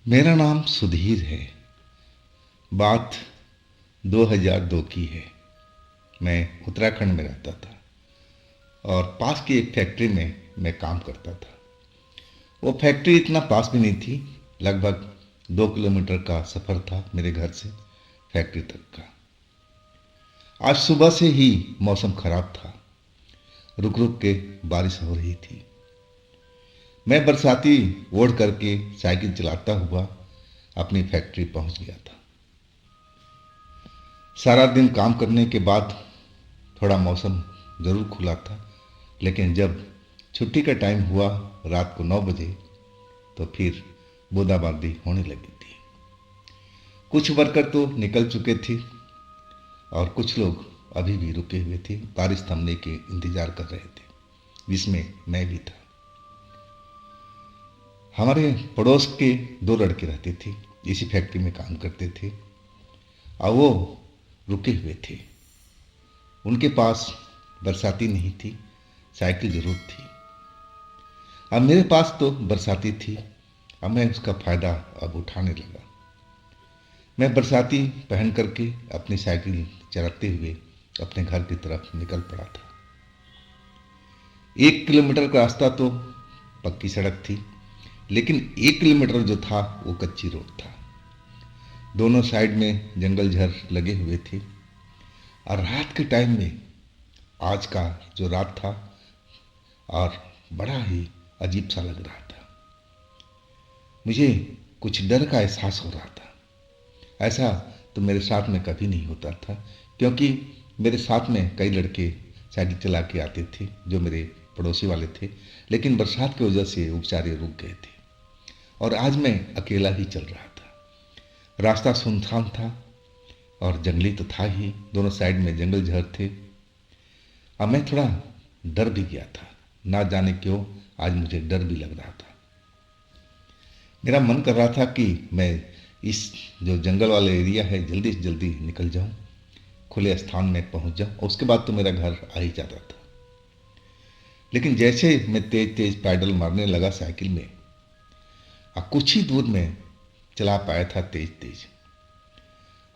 मेरा नाम सुधीर है। बात 2002 की है। मैं उत्तराखंड में रहता था और पास की एक फैक्ट्री में मैं काम करता था। वो फैक्ट्री इतना पास भी नहीं थी, लगभग 2 किलोमीटर का सफ़र था मेरे घर से फैक्ट्री तक का। आज सुबह से ही मौसम खराब था, रुक रुक के बारिश हो रही थी। मैं बरसाती ओढ़ करके साइकिल चलाता हुआ अपनी फैक्ट्री पहुंच गया था। सारा दिन काम करने के बाद थोड़ा मौसम ज़रूर खुला था, लेकिन जब छुट्टी का टाइम हुआ रात को 9 बजे, तो फिर बूंदाबांदी होने लगी थी। कुछ वर्कर तो निकल चुके थे और कुछ लोग अभी भी रुके हुए थे, बारिश थमने के इंतजार कर रहे थे, जिसमें मैं भी था। हमारे पड़ोस के 2 लड़के रहते थे, इसी फैक्ट्री में काम करते थे और वो रुके हुए थे। उनके पास बरसाती नहीं थी, साइकिल जरूर थी। अब मेरे पास तो बरसाती थी। अब मैं उसका फ़ायदा अब उठाने लगा। मैं बरसाती पहन करके अपनी साइकिल चलाते हुए अपने घर की तरफ निकल पड़ा था। 1 किलोमीटर का रास्ता तो पक्की सड़क थी, लेकिन 1 किलोमीटर जो था वो कच्ची रोड था। दोनों साइड में जंगल झाड़ लगे हुए थे और रात के टाइम में, आज का जो रात था, और बड़ा ही अजीब सा लग रहा था। मुझे कुछ डर का एहसास हो रहा था। ऐसा तो मेरे साथ में कभी नहीं होता था, क्योंकि मेरे साथ में कई लड़के साइकिल चला के आते थे जो मेरे पड़ोसी वाले थे, लेकिन बरसात की वजह से वो बेचारे रुक गए थे और आज मैं अकेला ही चल रहा था। रास्ता सुनसान था और जंगली तो था ही, दोनों साइड में जंगल झाड़ थे। अब मैं थोड़ा डर भी गया था, ना जाने क्यों आज मुझे डर भी लग रहा था। मेरा मन कर रहा था कि मैं इस जो जंगल वाला एरिया है जल्दी से जल्दी निकल जाऊं, खुले स्थान में पहुंच जाऊं और उसके बाद तो मेरा घर आ ही जाता था। लेकिन जैसे मैं तेज तेज पैडल मारने लगा साइकिल में, और कुछ ही दूर में चला पाया था तेज तेज,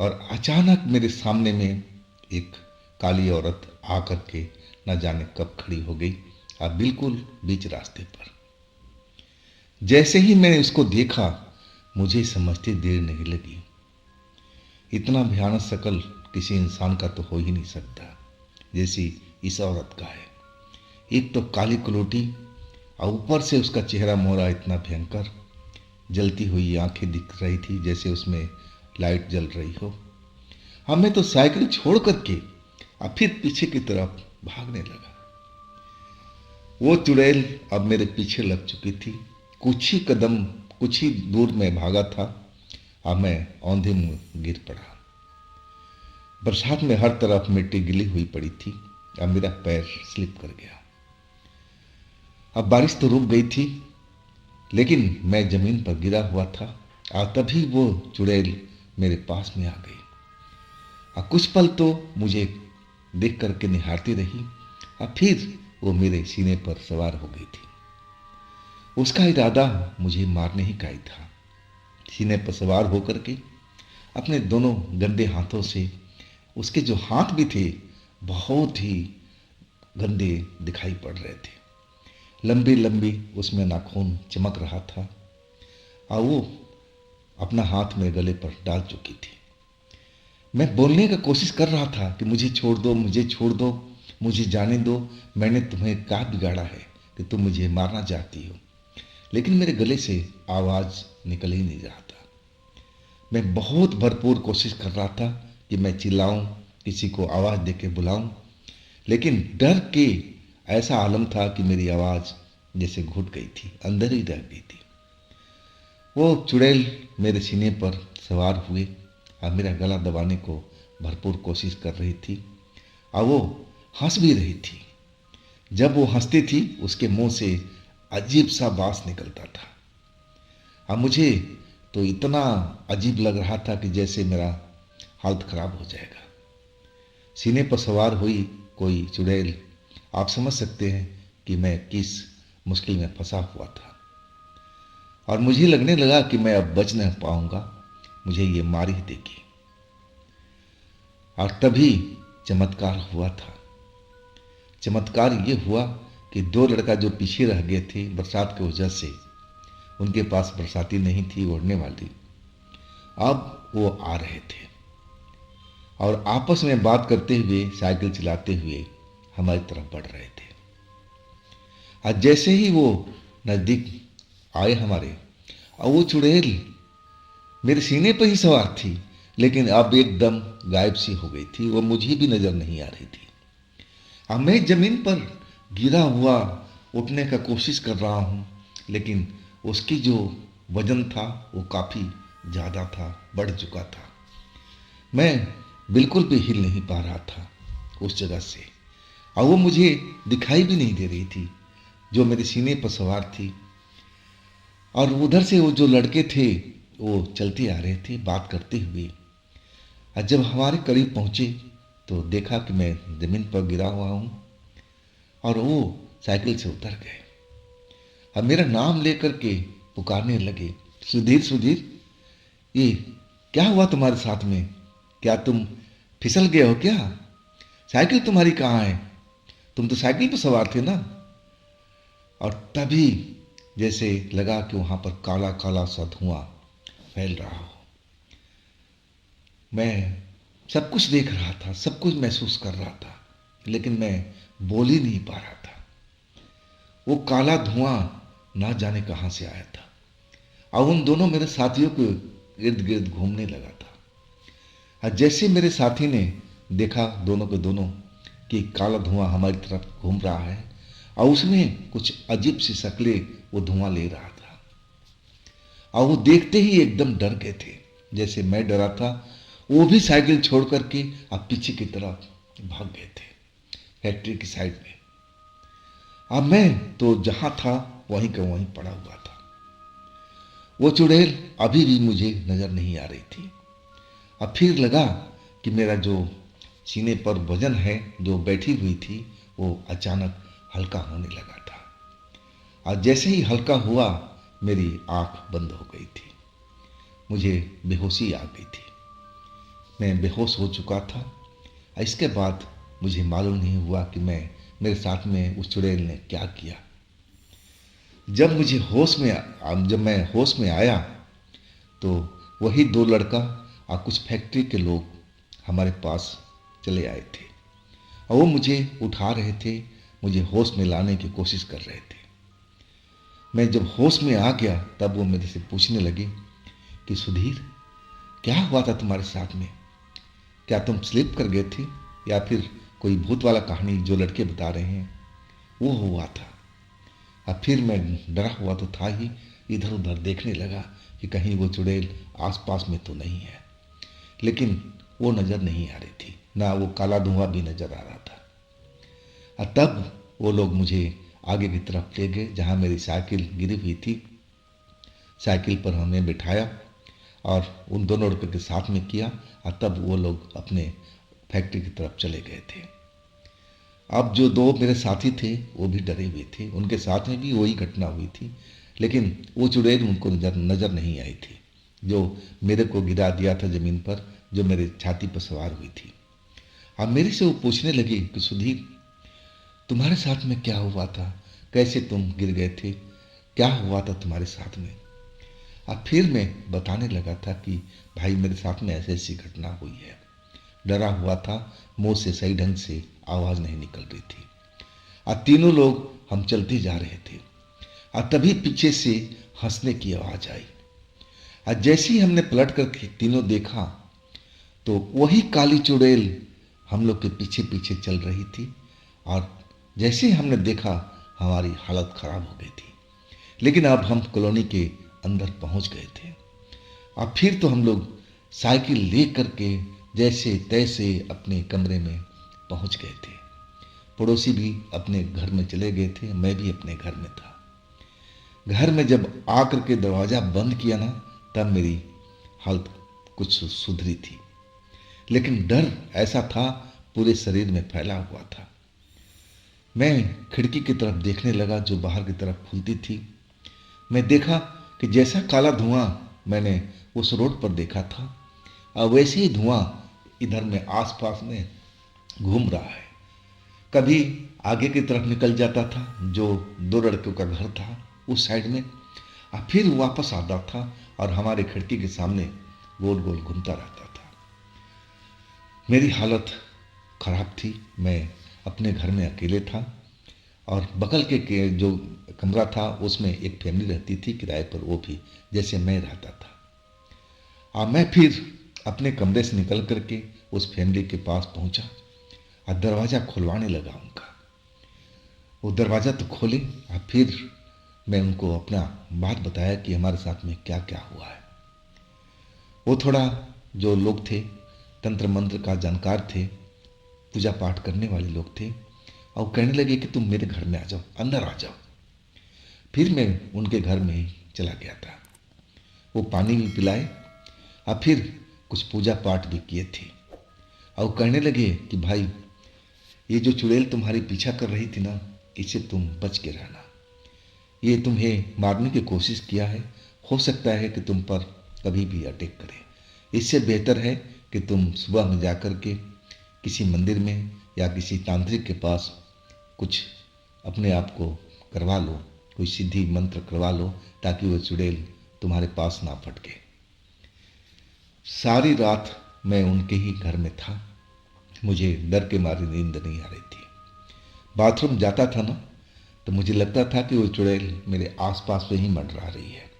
और अचानक मेरे सामने में एक काली औरत आकर के न जाने कब खड़ी हो गई, और बिल्कुल बीच रास्ते पर। जैसे ही मैंने उसको देखा, मुझे समझते देर नहीं लगी। इतना भयानक शकल किसी इंसान का तो हो ही नहीं सकता जैसी इस औरत का है। एक तो काली कलोटी और ऊपर से उसका चेहरा मोहरा इतना भयंकर, जलती हुई आंखें दिख रही थी जैसे उसमें लाइट जल रही हो। हमें तो साइकिल छोड़ करके अब फिर पीछे की तरफ भागने लगा। वो चुड़ैल अब मेरे पीछे लग चुकी थी। कुछ ही कदम, कुछ ही दूर में भागा था, अब मैं औंधे मुंह गिर पड़ा। बरसात में हर तरफ मिट्टी गिली हुई पड़ी थी। अब मेरा पैर स्लिप कर गया। अब बारिश तो रुक गई थी, लेकिन मैं जमीन पर गिरा हुआ था और तभी वो चुड़ैल मेरे पास में आ गई और कुछ पल तो मुझे देख करके निहारती रही और फिर वो मेरे सीने पर सवार हो गई थी। उसका इरादा मुझे मारने ही का ही था। सीने पर सवार होकर के अपने दोनों गंदे हाथों से, उसके जो हाथ भी थे बहुत ही गंदे दिखाई पड़ रहे थे, लंबी लंबी उसमें नाखून चमक रहा था और वो अपना हाथ मेरे गले पर डाल चुकी थी। मैं बोलने का कोशिश कर रहा था कि मुझे छोड़ दो, मुझे छोड़ दो, मुझे जाने दो, मैंने तुम्हें क्या बिगाड़ा है कि तुम मुझे मारना चाहती हो, लेकिन मेरे गले से आवाज़ निकल ही नहीं रहा था। मैं बहुत भरपूर कोशिश कर रहा था कि मैं चिल्लाऊं, किसी को आवाज़ दे के बुलाऊं, लेकिन डर के ऐसा आलम था कि मेरी आवाज़ जैसे घुट गई थी, अंदर ही रह गई थी। वो चुड़ैल मेरे सीने पर सवार हुए और मेरा गला दबाने को भरपूर कोशिश कर रही थी और वो हंस भी रही थी। जब वो हंसती थी उसके मुंह से अजीब सा बांस निकलता था और मुझे तो इतना अजीब लग रहा था कि जैसे मेरा हालत खराब हो जाएगा। सीने पर सवार हुई कोई चुड़ैल, आप समझ सकते हैं कि मैं किस मुश्किल में फंसा हुआ था। और मुझे लगने लगा कि मैं अब बच नहीं पाऊंगा, मुझे ये मार ही देगी। और तभी चमत्कार हुआ था। चमत्कार ये हुआ कि दो लड़का जो पीछे रह गए थे बरसात की वजह से, उनके पास बरसाती नहीं थी ओढ़ने वाली, अब वो आ रहे थे और आपस में बात करते हुए साइकिल चलाते हुए हमारी तरफ बढ़ रहे थे। और जैसे ही वो नज़दीक आए हमारे, और वो चुड़ैल मेरे सीने पर ही सवार थी, लेकिन अब एकदम गायब सी हो गई थी, वो मुझे भी नजर नहीं आ रही थी। अब मैं जमीन पर गिरा हुआ उठने का कोशिश कर रहा हूँ, लेकिन उसकी जो वजन था वो काफ़ी ज़्यादा था, बढ़ चुका था। मैं बिल्कुल भी हिल नहीं पा रहा था उस जगह से, और वो मुझे दिखाई भी नहीं दे रही थी जो मेरे सीने पर सवार थी। और उधर से वो जो लड़के थे वो चलते आ रहे थे बात करते हुए। और जब हमारे करीब पहुंचे तो देखा कि मैं जमीन पर गिरा हुआ हूं, और वो साइकिल से उतर गए। अब मेरा नाम लेकर के पुकारने लगे, सुधीर सुधीर, ये क्या हुआ तुम्हारे साथ में? क्या तुम फिसल गए हो क्या? साइकिल तुम्हारी कहाँ है? तुम तो साइकिल पर सवार थे ना। और तभी जैसे लगा कि वहां पर काला काला सा धुआं फैल रहा हो। मैं सब कुछ देख रहा था, सब कुछ महसूस कर रहा था, लेकिन मैं बोल ही नहीं पा रहा था। वो काला धुआं ना जाने कहां से आया था, और उन दोनों मेरे साथियों के इर्द गिर्द घूमने लगा था। और जैसे मेरे साथी ने देखा दोनों के दोनों कि काला धुआं हमारी तरफ घूम रहा है, और उसमें कुछ अजीब सी शक्लें वो धुआं ले रहा था, और वो देखते ही एकदम डर गए थे जैसे मैं डरा था। वो भी साइकिल छोड़ करके अब पीछे की तरफ भाग गए थे, फैक्ट्री की साइड में। अब मैं तो जहां था वहीं का वहीं पड़ा हुआ था। वो चुड़ैल अभी भी मुझे नजर नहीं आ रही थी। अब फिर लगा कि मेरा जो सीने पर वजन है जो बैठी हुई थी वो अचानक हल्का होने लगा था, और जैसे ही हल्का हुआ मेरी आंख बंद हो गई थी, मुझे बेहोशी आ गई थी, मैं बेहोश हो चुका था। इसके बाद मुझे मालूम नहीं हुआ कि मेरे साथ में उस चुड़ैल ने क्या किया। जब मैं होश में आया तो वही दो लड़का और कुछ फैक्ट्री के लोग हमारे पास चले आए थे, और वो मुझे उठा रहे थे, मुझे होश में लाने की कोशिश कर रहे थे। मैं जब होश में आ गया तब वो मेरे से पूछने लगे कि सुधीर, क्या हुआ था तुम्हारे साथ में? क्या तुम स्लिप कर गए थे, या फिर कोई भूत वाला कहानी जो लड़के बता रहे हैं वो हुआ था? अब फिर मैं डरा हुआ तो था ही, इधर उधर देखने लगा कि कहीं वो चुड़ैल आसपास में तो नहीं है, लेकिन वो नज़र नहीं आ रही थी, ना वो काला धुआं भी नज़र आ रहा था। और तब वो लोग मुझे आगे की तरफ ले गए जहाँ मेरी साइकिल गिरी हुई थी। साइकिल पर हमें बिठाया और उन दोनों लड़कों के साथ में किया, और तब वो लोग अपने फैक्ट्री की तरफ चले गए थे। अब जो दो मेरे साथी थे वो भी डरे हुए थे, उनके साथ में भी वही घटना हुई थी, लेकिन वो चुड़ैल उनको नजर नहीं आई थी जो मेरे को गिरा दिया था ज़मीन पर, जो मेरे छाती पर सवार हुई थी। अब मेरे से वो पूछने लगी कि सुधीर, तुम्हारे साथ में क्या हुआ था? कैसे तुम गिर गए थे? क्या हुआ था तुम्हारे साथ में? अब फिर मैं बताने लगा था कि भाई मेरे साथ में ऐसी ऐसी घटना हुई है। डरा हुआ था, मुंह से सही ढंग से आवाज़ नहीं निकल रही थी, और तीनों लोग हम चलते जा रहे थे, और तभी पीछे से हंसने की आवाज़ आई। और जैसे ही हमने पलट कर तीनों देखा तो वही काली चुड़ैल हम लोग के पीछे पीछे चल रही थी, और जैसे ही हमने देखा हमारी हालत खराब हो गई थी। लेकिन अब हम कॉलोनी के अंदर पहुंच गए थे। अब फिर तो हम लोग साइकिल ले करके जैसे तैसे अपने कमरे में पहुंच गए थे। पड़ोसी भी अपने घर में चले गए थे, मैं भी अपने घर में था। घर में जब आकर के दरवाज़ा बंद किया ना, तब मेरी हालत कुछ सुधरी थी, लेकिन डर ऐसा था पूरे शरीर में फैला हुआ था। मैं खिड़की की तरफ देखने लगा जो बाहर की तरफ खुलती थी। मैं देखा कि जैसा काला धुआं मैंने उस रोड पर देखा था, और वैसे ही धुआं इधर में आसपास में घूम रहा है। कभी आगे की तरफ निकल जाता था, जो दो लड़कों का घर था उस साइड में, और फिर वापस आता था और हमारे खिड़की के सामने गोल गोल घूमता रहता था। मेरी हालत खराब थी। मैं अपने घर में अकेले था, और बगल के जो कमरा था उसमें एक फैमिली रहती थी किराए पर, वो भी जैसे मैं रहता था। और मैं फिर अपने कमरे से निकल करके उस फैमिली के पास पहुंचा और दरवाज़ा खुलवाने लगा उनका। वो दरवाज़ा तो खोले, और फिर मैं उनको अपना बात बताया कि हमारे साथ में क्या क्या हुआ है। वो थोड़ा, जो लोग थे तंत्र मंत्र का जानकार थे, पूजा पाठ करने वाले लोग थे, और कहने लगे कि तुम मेरे घर में आ जाओ, अंदर आ जाओ। फिर मैं उनके घर में ही चला गया था। वो पानी भी पिलाए और फिर कुछ पूजा पाठ भी किए थे, और कहने लगे कि भाई, ये जो चुड़ैल तुम्हारी पीछा कर रही थी ना, इससे तुम बच के रहना। ये तुम्हें मारने की कोशिश किया है, हो सकता है कि तुम पर कभी भी अटैक करे। इससे बेहतर है कि तुम सुबह में जाकर के किसी मंदिर में या किसी तांत्रिक के पास कुछ अपने आप को करवा लो, कोई सिद्धि मंत्र करवा लो, ताकि वो चुड़ैल तुम्हारे पास ना फटके। सारी रात मैं उनके ही घर में था। मुझे डर के मारे नींद नहीं आ रही थी। बाथरूम जाता था ना, तो मुझे लगता था कि वो चुड़ैल मेरे आसपास में ही मंडरा रही है,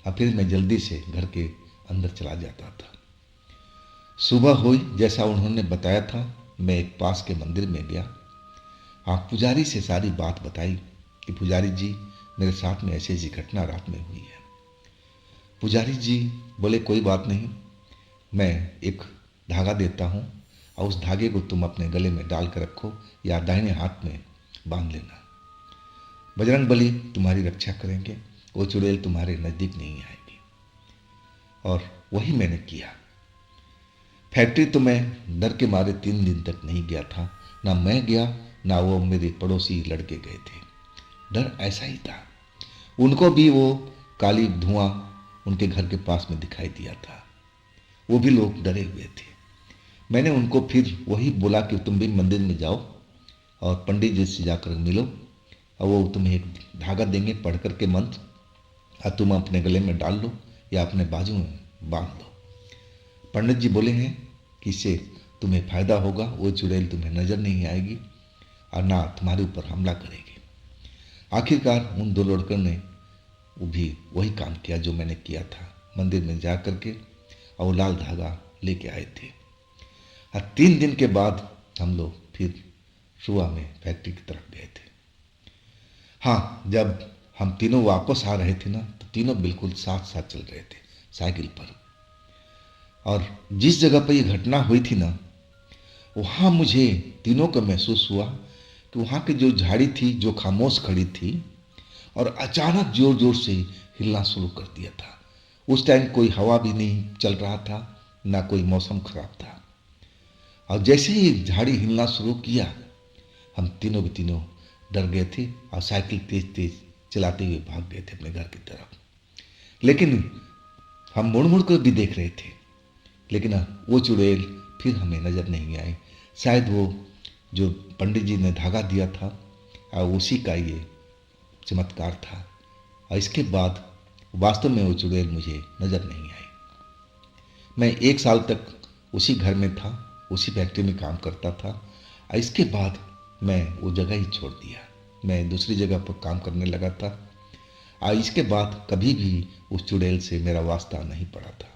और फिर मैं जल्दी से घर के अंदर चला जाता था। सुबह हुई, जैसा उन्होंने बताया था, मैं एक पास के मंदिर में गया। आप पुजारी से सारी बात बताई कि पुजारी जी, मेरे साथ में ऐसी ऐसी घटना रात में हुई है। पुजारी जी बोले कोई बात नहीं, मैं एक धागा देता हूँ, और उस धागे को तुम अपने गले में डाल कर रखो या दाहिने हाथ में बांध लेना। बजरंग बली तुम्हारी रक्षा करेंगे, वो चुड़ैल तुम्हारे नज़दीक नहीं आएगी। और वही मैंने किया। फैक्ट्री तो मैं डर के मारे 3 दिन तक नहीं गया था। ना मैं गया, ना वो मेरे पड़ोसी लड़के गए थे। डर ऐसा ही था। उनको भी वो काली धुआं उनके घर के पास में दिखाई दिया था। वो भी लोग डरे हुए थे। मैंने उनको फिर वही बोला कि तुम भी मंदिर में जाओ और पंडित जी से जाकर मिलो, और वो तुम्हें एक धागा देंगे पढ़ कर के मंत्र, और तुम अपने गले में डाल लो या अपने बाजू में बांध लो। पंडित जी बोले हैं कि इससे तुम्हें फायदा होगा, वो चुड़ैल तुम्हें नजर नहीं आएगी और ना तुम्हारे ऊपर हमला करेगी। आखिरकार उन 2 लड़कों ने वो भी वही काम किया जो मैंने किया था। मंदिर में जा कर के और लाल धागा लेके आए थे। और 3 दिन के बाद हम लोग फिर सुबह में फैक्ट्री की तरफ गए थे। हाँ, जब हम तीनों वापस आ रहे थे ना, तो तीनों बिल्कुल साथ साथ चल रहे थे साइकिल पर। और जिस जगह पर यह घटना हुई थी ना, वहाँ मुझे तीनों को महसूस हुआ कि वहाँ की जो झाड़ी थी, जो खामोश खड़ी थी, और अचानक जोर जोर से हिलना शुरू कर दिया था। उस टाइम कोई हवा भी नहीं चल रहा था, ना कोई मौसम खराब था। और जैसे ही झाड़ी हिलना शुरू किया, हम तीनों के तीनों डर गए थे और साइकिल तेज तेज चलाते हुए भाग गए थे अपने घर की तरफ। लेकिन हम मुड़ मुड़ कर भी देख रहे थे, लेकिन वो चुड़ैल फिर हमें नज़र नहीं आई। शायद वो जो पंडित जी ने धागा दिया था, और उसी का ये चमत्कार था। और इसके बाद वास्तव में वो चुड़ैल मुझे नज़र नहीं आई। मैं 1 साल तक उसी घर में था, उसी फैक्ट्री में काम करता था, और इसके बाद मैं वो जगह ही छोड़ दिया। मैं दूसरी जगह पर काम करने लगा था, और इसके बाद कभी भी उस चुड़ैल से मेरा वास्ता नहीं पड़ा था।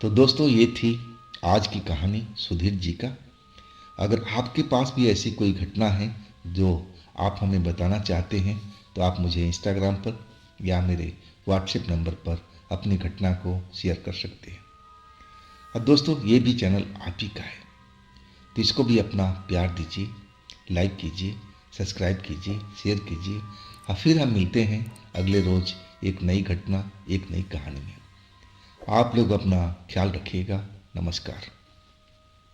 तो दोस्तों, ये थी आज की कहानी सुधीर जी का। अगर आपके पास भी ऐसी कोई घटना है जो आप हमें बताना चाहते हैं, तो आप मुझे इंस्टाग्राम पर या मेरे व्हाट्सएप नंबर पर अपनी घटना को शेयर कर सकते हैं। और दोस्तों, ये भी चैनल आप ही का है, तो इसको भी अपना प्यार दीजिए, लाइक कीजिए, सब्सक्राइब कीजिए, शेयर कीजिए। और फिर हम मिलते हैं अगले रोज़ एक नई घटना, एक नई कहानी में। आप लोग अपना ख्याल रखिएगा। नमस्कार।